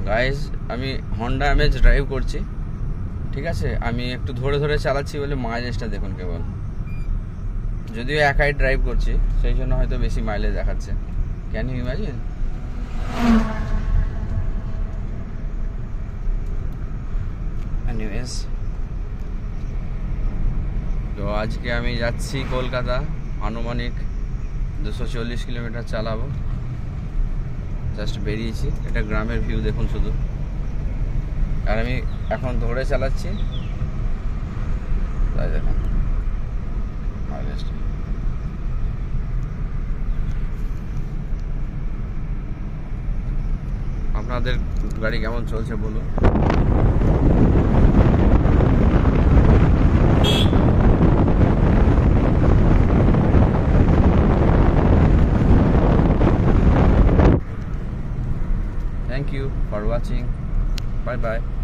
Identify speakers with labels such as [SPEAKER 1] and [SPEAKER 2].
[SPEAKER 1] Guys আমি Honda amaze drive করছি, ঠিক আছে। আমি একটু ধরে ধরে চালাচ্ছি বলে মাইলেজটা দেখুন কেবল, যদিও একাই ড্রাইভ করছি সেই জন্য হয়তো বেশি মাইলেজ দেখাচ্ছে। Can you imagine? এনিওয়েজ, তো আজকে আমি যাচ্ছি কলকাতা, আনুমানিক 240 কিলোমিটার চালাবো। জাস্ট বেরিয়েছি, এটা গ্রামের ভিউ দেখুন শুধু। আর আমি এখন ধরে চালাচ্ছি, তাই দেখুন মাইলেজটা। আপনাদের গাড়ি কেমন চলছে বলুন। Thank you for watching. Bye bye.